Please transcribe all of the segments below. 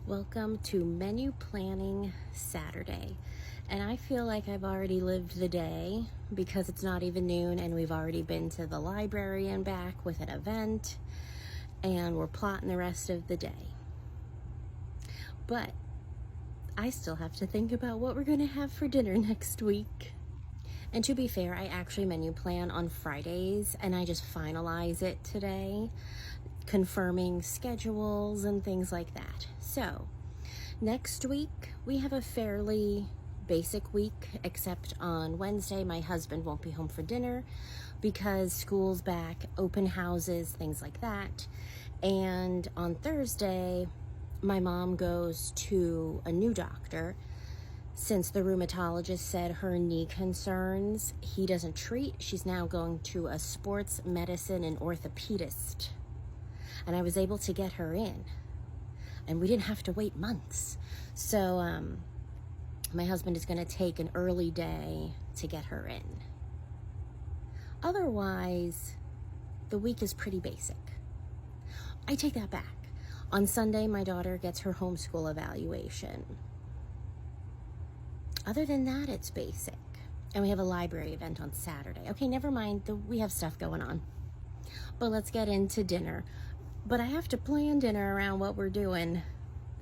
Welcome to Menu Planning Saturday. And I feel like I've already lived the day because it's not even noon and we've already been to the library and back with an event and we're plotting the rest of the day. But I still have to think about what we're going to have for dinner next week. And to be fair, I actually menu plan on Fridays and I just finalize it today, confirming schedules and things like that. So next week we have a fairly basic week, except on Wednesday my husband won't be home for dinner because school's back, open houses, things like that. And on Thursday my mom goes to a new doctor since the rheumatologist said her knee concerns he doesn't treat. She's now going to a sports medicine and orthopedist. And I was able to get her in. And we didn't have to wait months. So my husband is going to take an early day to get her in. Otherwise, the week is pretty basic. I take that back. On Sunday, my daughter gets her homeschool evaluation. Other than that, it's basic. And we have a library event on Saturday. Okay, never mind. We have stuff going on. But let's get into dinner. But I have to plan dinner around what we're doing.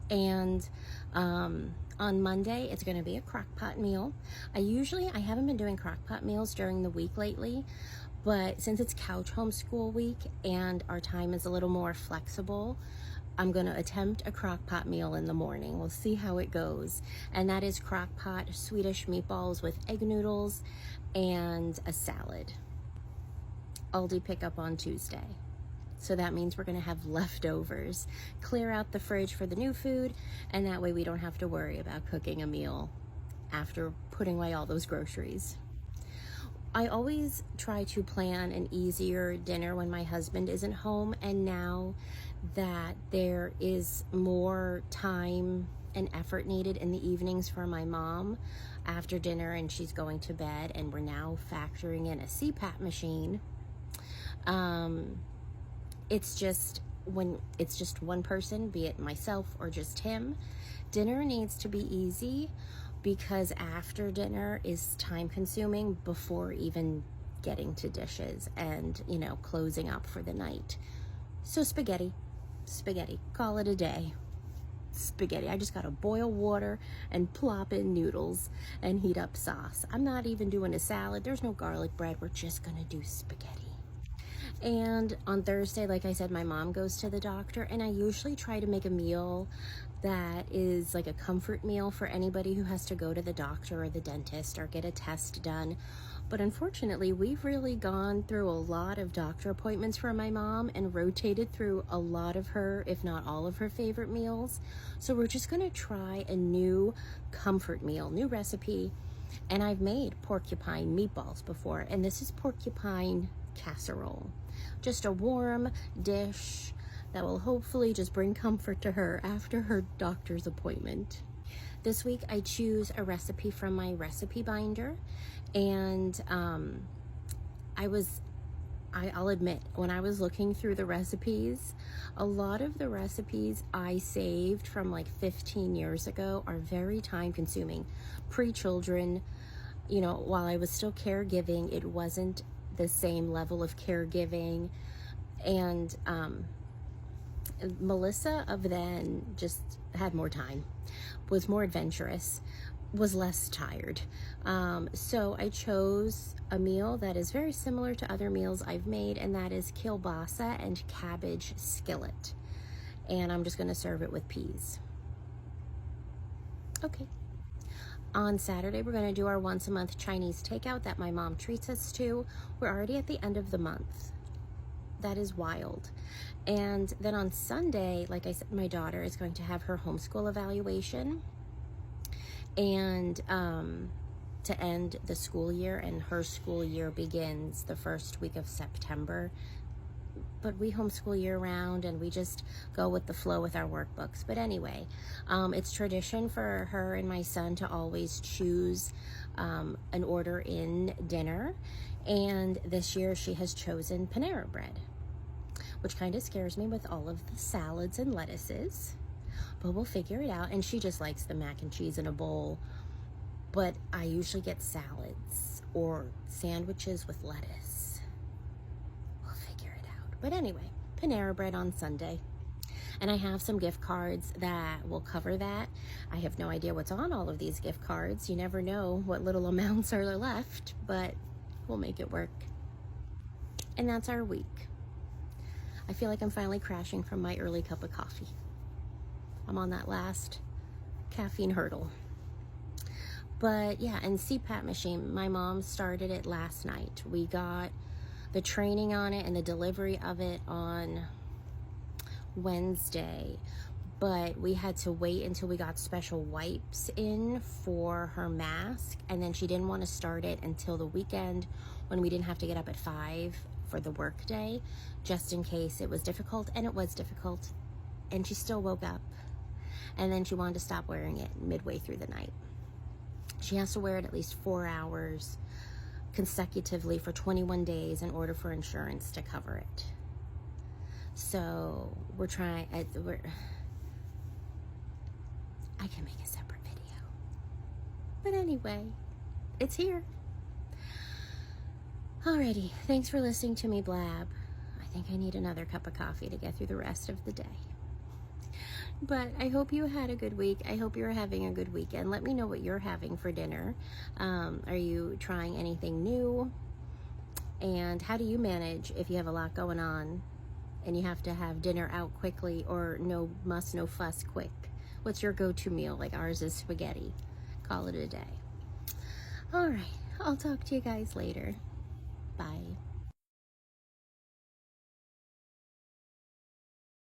And on Monday, it's going to be a crock pot meal. I haven't been doing crock pot meals during the week lately. But since it's couch homeschool week and our time is a little more flexible, I'm going to attempt a crock pot meal in the morning. We'll see how it goes. And that is crock pot Swedish meatballs with egg noodles and a salad. Aldi pickup on Tuesday. So that means we're going to have leftovers. Clear out the fridge for the new food, and that way we don't have to worry about cooking a meal after putting away all those groceries. I always try to plan an easier dinner when my husband isn't home, and now that there is more time and effort needed in the evenings for my mom after dinner and she's going to bed, and we're now factoring in a CPAP machine, it's just when it's just one person, be it myself or just him, dinner needs to be easy because after dinner is time consuming before even getting to dishes and, closing up for the night. So spaghetti, call it a day. Spaghetti. I just gotta boil water and plop in noodles and heat up sauce. I'm not even doing a salad. There's no garlic bread. We're just gonna do spaghetti. And on Thursday, like I said, my mom goes to the doctor, and I usually try to make a meal that is like a comfort meal for anybody who has to go to the doctor or the dentist or get a test done. But unfortunately, we've really gone through a lot of doctor appointments for my mom and rotated through a lot of her, if not all of her favorite meals. So we're just gonna try a new comfort meal, new recipe. And I've made porcupine meatballs before, and this is porcupine casserole. Just a warm dish that will hopefully just bring comfort to her after her doctor's appointment. This week I choose a recipe from my recipe binder, and I'll admit, when I was looking through the recipes, a lot of the recipes I saved from like 15 years ago are very time consuming. Pre-children, while I was still caregiving, it wasn't the same level of caregiving, and Melissa of then just had more time, was more adventurous, was less tired. So I chose a meal that is very similar to other meals I've made, and that is kielbasa and cabbage skillet. And I'm just going to serve it with peas. Okay. On Saturday, we're going to do our once a month Chinese takeout that my mom treats us to. We're already at the end of the month. That is wild. And then on Sunday, like I said, my daughter is going to have her homeschool evaluation. And to end the school year, and her school year begins the first week of September. But we homeschool year round and we just go with the flow with our workbooks. But anyway, it's tradition for her and my son to always choose an order in dinner. And this year she has chosen Panera Bread, which kind of scares me with all of the salads and lettuces. but we'll figure it out. And she just likes the mac and cheese in a bowl, but I usually get salads or sandwiches with lettuce. We'll figure it out. But anyway, Panera Bread on Sunday. And I have some gift cards that will cover that. I have no idea what's on all of these gift cards. You never know what little amounts are left, but we'll make it work. And that's our week. I feel like I'm finally crashing from my early cup of coffee. I'm on that last caffeine hurdle. But yeah, and CPAP machine, my mom started it last night. We got the training on it and the delivery of it on Wednesday, but we had to wait until we got special wipes in for her mask, and then she didn't want to start it until the weekend when we didn't have to get up at 5 for the work day, just in case it was difficult. And it was difficult, and she still woke up, and then she wanted to stop wearing it midway through the night. She has to wear it at least 4 hours consecutively for 21 days in order for insurance to cover it. So we're trying, I can make a separate video. But anyway, it's here. Alrighty, thanks for listening to me blab. I think I need another cup of coffee to get through the rest of the day. But I hope you had a good week. I hope you're having a good weekend. Let me know what you're having for dinner. Are you trying anything new? And how do you manage if you have a lot going on and you have to have dinner out quickly, or no muss, no fuss, quick? What's your go-to meal? Like ours is spaghetti. Call it a day. All right, I'll talk to you guys later. Bye.